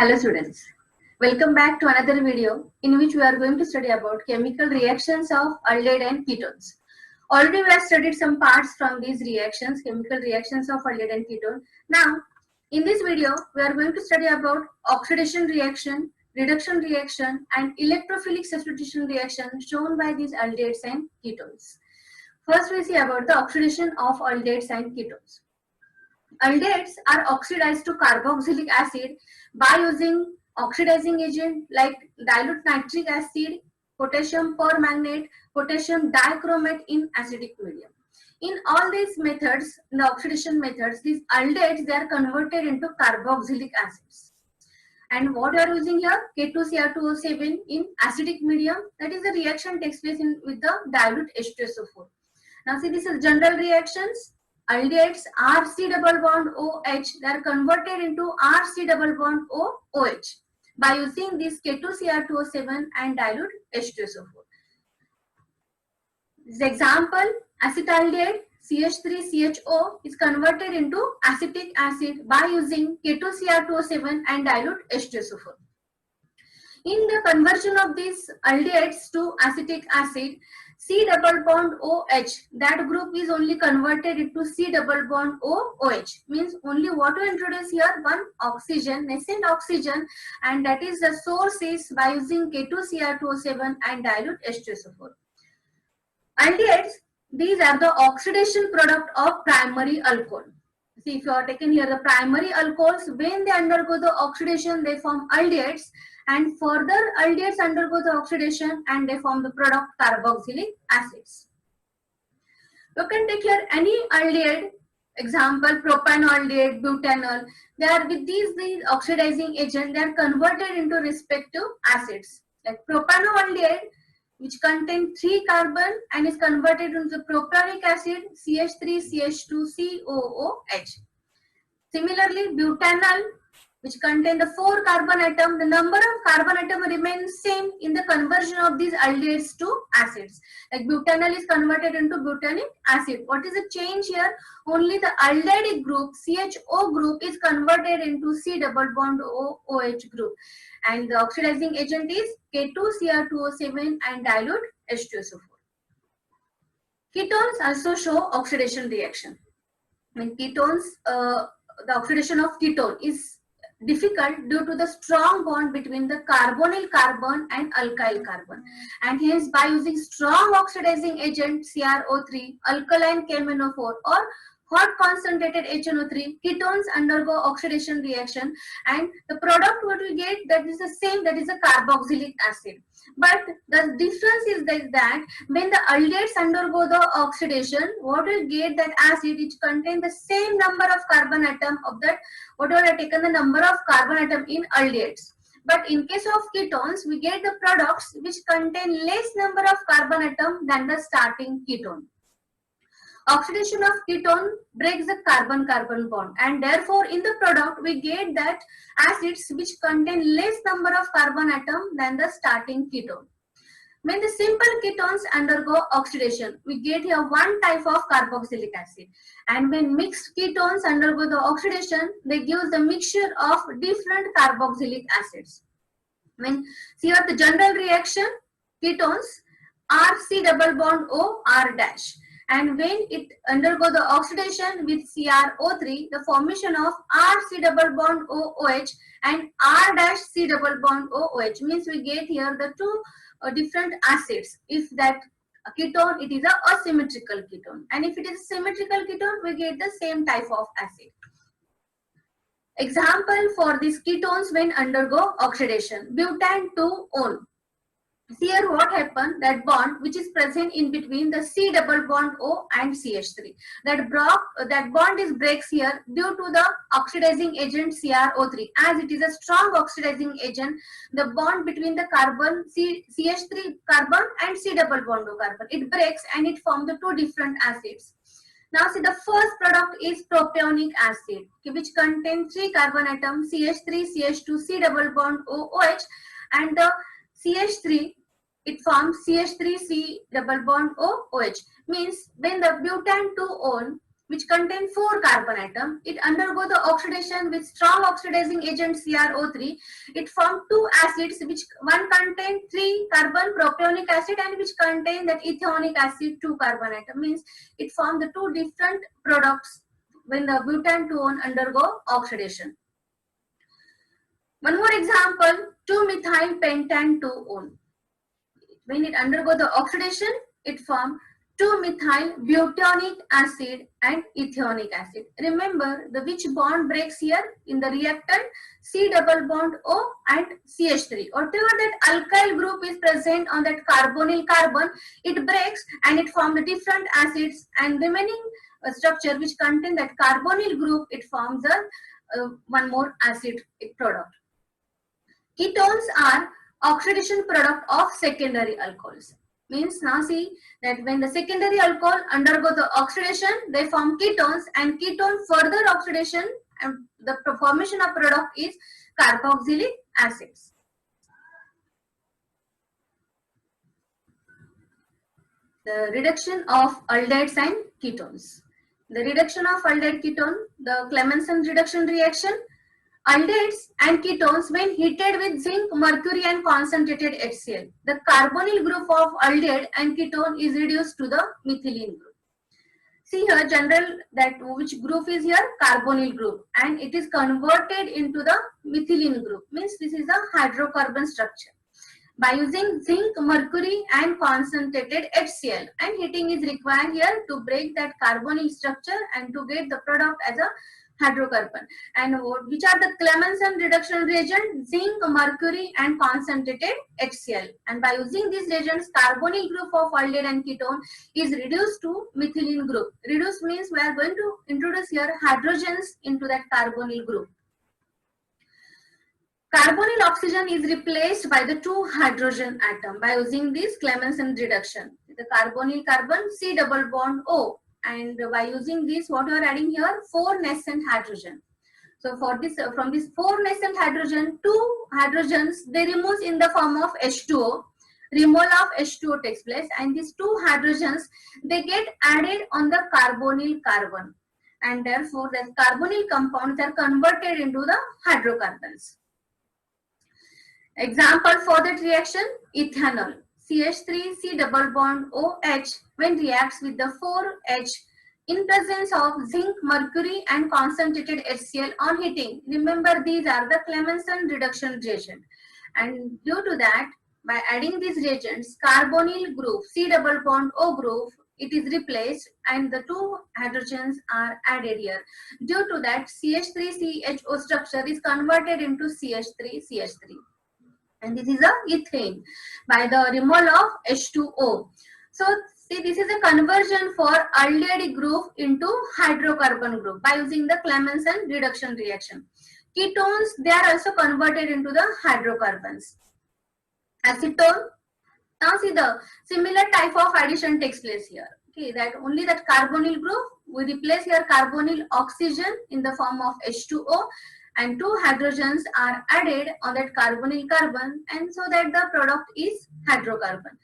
Hello students, welcome back to another video in which we are going to study about chemical reactions of aldehyde and ketones. Already we have studied some parts from these reactions, chemical reactions of aldehyde and ketone. Now, in this video, we are going to study about oxidation reaction, reduction reaction and electrophilic substitution reaction shown by these aldehydes and ketones. First we see about the oxidation of aldehydes and ketones. Aldehydes are oxidized to carboxylic acid by using oxidizing agent like dilute nitric acid, potassium permanganate, potassium dichromate in acidic medium. In all these methods, in the oxidation methods, these aldehydes they are converted into carboxylic acids. And what we are using here, K2Cr2O7 in acidic medium, that is the reaction takes place with the dilute H2SO4. Now see, this is general reactions. Aldehydes RC double bond OH, they are converted into RC double bond OH by using this K2Cr2O7 and dilute H2SO4. This example, acetaldehyde CH3CHO is converted into acetic acid by using K2Cr2O7 and dilute H2SO4. In the conversion of these aldehydes to acetic acid, C double bond OH, that group is only converted into C double bond OH. Means only what we introduce here, one oxygen, nascent oxygen, and that is the source is by using K2Cr2O7 and dilute H2SO4. Aldehydes, these are the oxidation product of primary alcohol. See, if you are taken here the primary alcohols, when they undergo the oxidation, they form aldehydes, and further aldehydes undergo the oxidation and they form the product carboxylic acids. You can take here any aldehyde, example propanoldehyde, butanol. They are with these oxidizing agent, they are converted into respective acids. Like propanoldehyde, which contain 3 carbon and is converted into propionic acid CH3CH2COOH. Similarly, butanol, which contain the 4 carbon atom, the number of carbon atom remains same in the conversion of these aldehydes to acids. Like butanol is converted into butanic acid. What is the change here? Only the aldehyde group, CHO group, is converted into C double bond OH group. And the oxidizing agent is K2Cr2O7 and dilute H2SO4. Ketones also show oxidation reaction. When ketones, the oxidation of ketone is difficult due to the strong bond between the carbonyl carbon and alkyl carbon, and hence by using strong oxidizing agent CrO3, alkaline KMnO4 or hot concentrated HNO3, ketones undergo oxidation reaction, and the product what we get, that is the same, that is a carboxylic acid. But the difference is that when the aldehydes undergo the oxidation, what we get, that acid which contain the same number of carbon atom of that whatever I taken the number of carbon atom in aldehydes. But in case of ketones, we get the products which contain less number of carbon atom than the starting ketone. Oxidation of ketone breaks the carbon-carbon bond, and therefore in the product we get that acids which contain less number of carbon atom than the starting ketone. When the simple ketones undergo oxidation, we get here one type of carboxylic acid, and when mixed ketones undergo the oxidation, they give the mixture of different carboxylic acids. When see here the general reaction, ketones are C double bond O R dash. And when it undergo the oxidation with CrO3, the formation of RC double bond OOH and R dash C double bond OOH, means we get here the two different acids. If that ketone, it is a asymmetrical ketone, and if it is a symmetrical ketone, we get the same type of acid. Example for these ketones when undergo oxidation, butane to one. Here what happened, that bond which is present in between the C double bond O and CH3, that bond is breaks here due to the oxidizing agent CrO3. As it is a strong oxidizing agent, the bond between the carbon CH3 carbon and C double bond O carbon, it breaks and it forms the two different acids. Now see, the first product is propionic acid, which contains 3 carbon atoms CH3 CH2 C double bond OOH, and the CH3, it forms CH3C double bond OOH. Means when the butane 2-one which contain 4 carbon atom. It undergo the oxidation with strong oxidizing agent CrO3. It form 2 acids, which one contain 3 carbon propionic acid and which contain that ethanoic acid 2 carbon atom. Means it form the 2 different products when the butane 2-one undergo oxidation. One more example, 2-methyl pentane 2-one. When it undergo the oxidation, it form 2-methyl butanic acid and ethanoic acid. Remember the which bond breaks here in the reactant, C double bond O and CH3. Whatever that alkyl group is present on that carbonyl carbon, it breaks and it forms the different acids, and remaining structure which contain that carbonyl group, it forms a one more acid product. Ketones are oxidation product of secondary alcohols. Means now see that when the secondary alcohol undergo the oxidation, they form ketones, and ketone further oxidation and the formation of product is carboxylic acids. The reduction of aldehydes and ketones. The reduction of aldehyde ketone, the Clemmensen reduction reaction. Aldehydes and ketones when heated with zinc, mercury and concentrated HCl. The carbonyl group of aldehyde and ketone is reduced to the methylene group. See here general that which group is here, carbonyl group, and it is converted into the methylene group. Means this is a hydrocarbon structure. By using zinc, mercury and concentrated HCl, and heating is required here to break that carbonyl structure and to get the product as a hydrocarbon. And which are the Clemmensen reduction reagent? Zinc, mercury and concentrated HCl. And by using these reagents, carbonyl group of aldehyde and ketone is reduced to methylene group. Reduce means we are going to introduce here hydrogens into that carbonyl group. Carbonyl oxygen is replaced by the 2 hydrogen atom by using this Clemmensen reduction. The carbonyl carbon, C double bond O. And by using this, what you are adding here, 4 nascent hydrogen. So for this, from this 4 nascent hydrogen, 2 hydrogens they remove in the form of H2O. Removal of H2O takes place, and these 2 hydrogens they get added on the carbonyl carbon, and therefore the carbonyl compounds are converted into the hydrocarbons. Example for that reaction, ethanol. CH3 C double bond OH when reacts with the 4H in presence of zinc, mercury and concentrated HCl on heating. Remember these are the Clemmensen reduction reagent, and due to that by adding these reagents, carbonyl group C double bond O group it is replaced and the 2 hydrogens are added here. Due to that CH3CHO structure is converted into CH3CH3. And this is a ethane by the removal of H2O. So see, this is a conversion for aldehyde group into hydrocarbon group by using the Clemmensen reduction reaction. Ketones they are also converted into the hydrocarbons. Acetone. Now see the similar type of addition takes place here. Okay, that only that carbonyl group we replace here carbonyl oxygen in the form of H2O. And 2 hydrogens are added on that carbonyl carbon, and so that the product is hydrocarbon.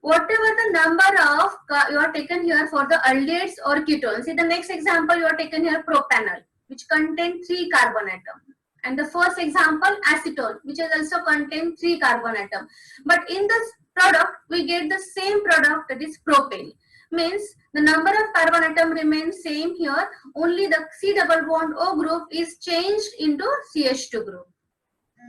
Whatever the number of you are taken here for the aldehydes or ketones. See the next example you are taken here propanol, which contain 3 carbon atom, and the first example acetone, which is also contain 3 carbon atom. But in this product we get the same product, that is propane. Means the number of carbon atom remains same here, only the C double bond O group is changed into CH2 group.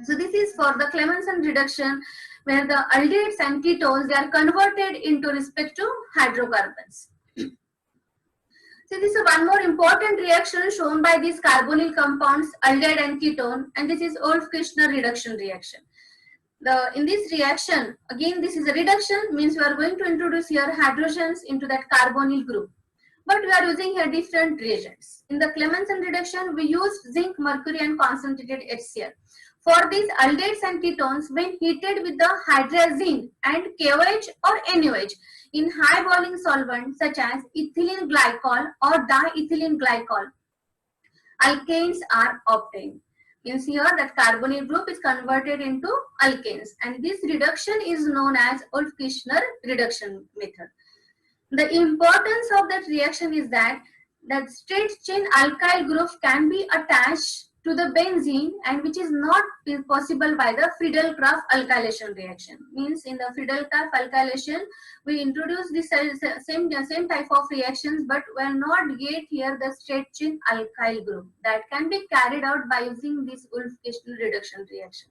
So this is for the Clemmensen reduction where the aldehydes and ketones they are converted into respect to hydrocarbons. So this is one more important reaction shown by these carbonyl compounds aldehyde and ketone, and this is Wolff-Kishner reduction reaction. In this reaction, again this is a reduction, means we are going to introduce here hydrogens into that carbonyl group. But we are using here different reagents. In the Clemmensen reduction, we use zinc, mercury and concentrated HCl. For these aldehydes and ketones, when heated with the hydrazine and KOH or NOH in high boiling solvent such as ethylene glycol or diethylene glycol, alkanes are obtained. Means here that carbonyl group is converted into alkanes, and this reduction is known as Wolff-Kishner reduction method. The importance of that reaction is that that straight chain alkyl group can be attached to the benzene and which is not possible by the Friedel-Crafts alkylation reaction. Means in the Friedel-Crafts alkylation, we introduce the same type of reactions, but we are not get here the straight chain alkyl group that can be carried out by using this Wolff-Kishner reduction reaction.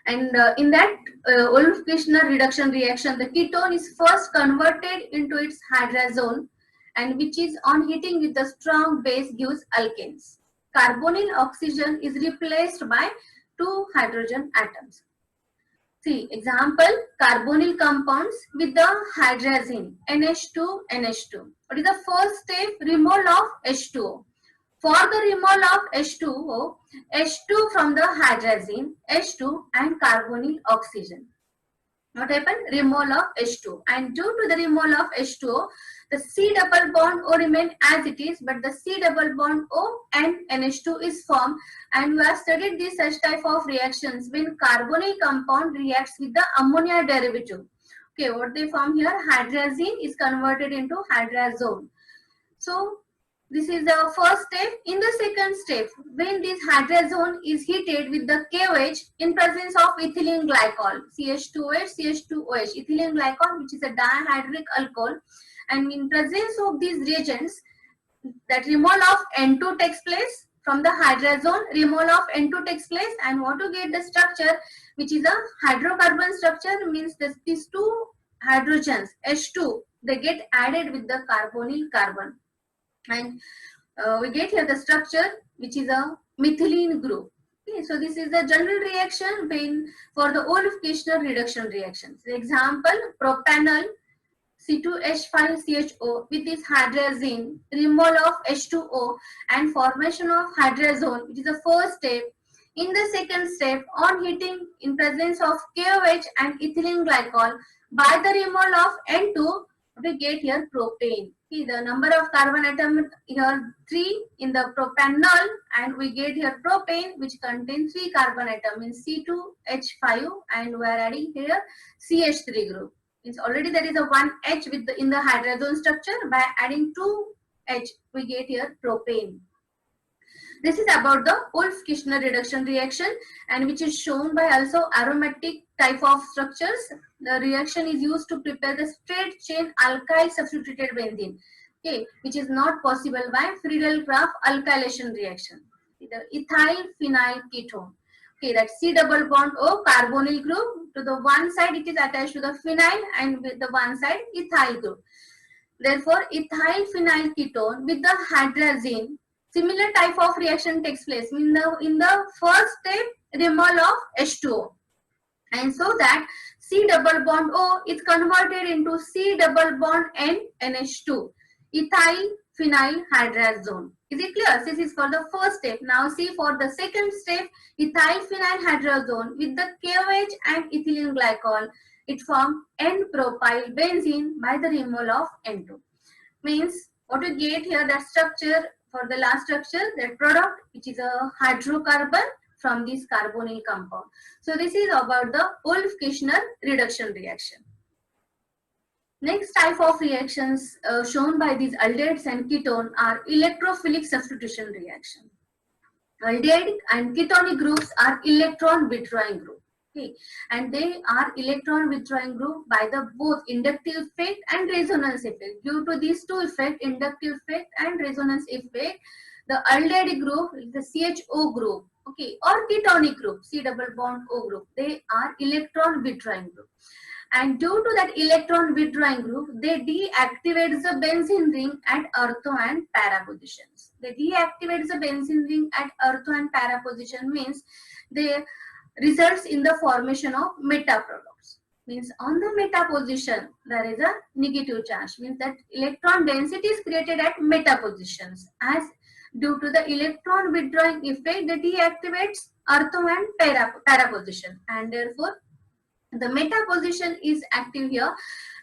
And in that Wolff-Kishner reduction reaction, the ketone is first converted into its hydrazone, and which is on heating with the strong base gives alkanes. Carbonyl oxygen is replaced by 2 hydrogen atoms. See, example, carbonyl compounds with the hydrazine NH2, NH2. What is the first step? Removal of H2O. For the removal of H2O, H2 from the hydrazine, H2 and carbonyl oxygen. What happened? Removal of H2. And due to the removal of H2O, the C double bond O remain as it is, but the C double bond O and NH2 is formed. And we have studied this such type of reactions when carbonyl compound reacts with the ammonia derivative. Okay, what they form here? Hydrazine is converted into hydrazone. So this is the first step. In the second step, when this hydrazone is heated with the KOH in presence of ethylene glycol, CH2OH, CH2OH, ethylene glycol, which is a dihydric alcohol, and in presence of these reagents, that removal of N2 takes place from the hydrazone. Removal of N2 takes place, and want to get the structure, which is a hydrocarbon structure, means that these 2 hydrogens, H2, they get added with the carbonyl carbon. And we get here the structure which is a methylene group. Okay, so this is the general reaction when for the Wolff-Kishner reduction reactions. The example, propanol C2H5CHO with this hydrazine, removal of H2O and formation of hydrazone, which is the first step. In the second step, on heating in presence of KOH and ethylene glycol, by the removal of N2, we get here propane. See, the number of carbon atom here 3 in the propanol, and we get here propane which contains 3 carbon atom in C2H5, and we are adding here CH3 group. Means already there is a 1 H with in the hydrazone structure. By adding 2 H, we get here propane. This is about the Wolff-Kishner reduction reaction, and which is shown by also aromatic type of structures. The reaction is used to prepare the straight chain alkyl substituted benzene, okay, which is not possible by Friedel-Crafts alkylation reaction. The ethyl phenyl ketone. Okay, that C double bond O carbonyl group, to the one side it is attached to the phenyl, and with the one side ethyl group. Therefore, ethyl phenyl ketone with the hydrazine, similar type of reaction takes place. In the first step, removal of H2O, and so that C double bond O is converted into C double bond N NH2, ethyl phenyl hydrazone. Is it clear? This is for the first step. Now see for the second step, ethyl phenyl hydrazone with the KOH and ethylene glycol, it forms N-propyl benzene by the removal of N2. Means what you get here, that structure for the last structure, that product which is a hydrocarbon from this carbonyl compound. So this is about the Wolff-Kishner reduction reaction. Next type of reactions shown by these aldehydes and ketone are electrophilic substitution reaction. Aldehyde and ketonic groups are electron withdrawing group. Okay, and they are electron withdrawing group by the both inductive effect and resonance effect. Due to these 2 effects, inductive effect and resonance effect, the aldehyde group is the CHO group, okay, or ketonic group, C double bond O group. They are electron withdrawing group. And due to that electron withdrawing group, they deactivate the benzene ring at ortho and para positions. They deactivate the benzene ring at ortho and para position, means they results in the formation of meta products. Means on the meta position there is a negative charge, means that electron density is created at meta positions. As due to the electron withdrawing effect, they deactivates ortho and para position, and therefore the meta position is active here.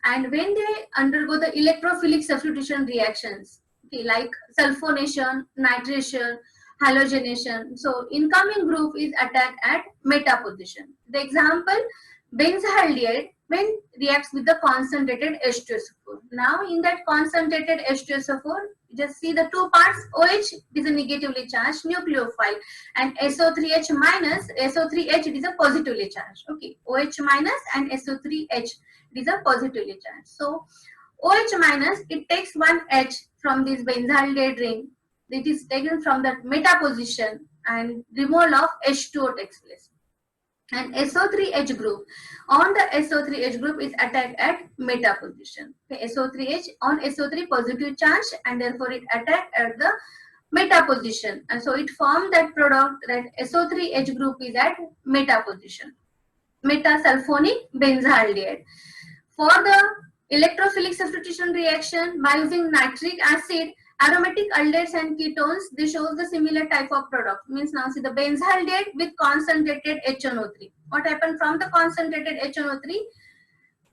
And when they undergo the electrophilic substitution reactions, okay, like sulfonation, nitration, halogenation, so incoming group is attacked at meta position. The example, benzaldehyde when reacts with the concentrated H2SO4. Now in that concentrated H2SO4, Just see the two parts. OH is a negatively charged nucleophile, and SO3H minus, SO3H it is a positively charged. Okay, OH minus and SO3H it is a positively charged. So OH minus, it takes one H from this benzaldehyde ring. It is taken from the meta position and removal of H2O takes place. And SO3H group, on the SO3H group is attacked at meta position. Okay, SO3H on SO3 positive charge, and therefore it attacked at the meta position, and so it formed that product that SO3H group is at meta position, metasulfonic benzaldehyde. For the electrophilic substitution reaction by using nitric acid, aromatic aldehydes and ketones, they shows the similar type of product. Means now see the benzaldehyde with concentrated HNO3. What happened from the concentrated HNO3?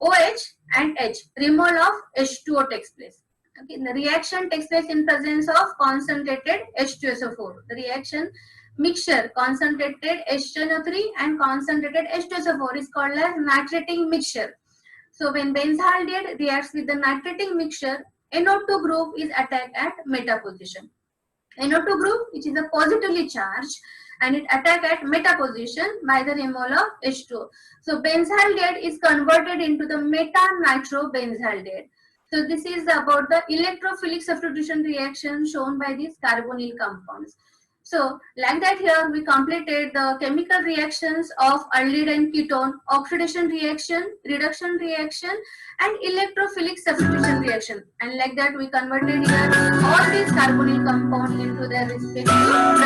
OH and H, removal of H2O takes place. Okay, the reaction takes place in presence of concentrated H2SO4. The reaction mixture concentrated HNO3 and concentrated H2SO4 is called as nitrating mixture. So when benzaldehyde reacts with the nitrating mixture, NO2 group is attacked at meta position. NO2 group, which is a positively charged, and it attack at meta position by the removal of H2O. So benzaldehyde is converted into the meta-nitrobenzaldehyde. So this is about the electrophilic substitution reaction shown by these carbonyl compounds. So like that, here we completed the chemical reactions of aldehyde and ketone, oxidation reaction, reduction reaction, and electrophilic substitution reaction. And like that we converted here all these carbonyl compounds into their respective products.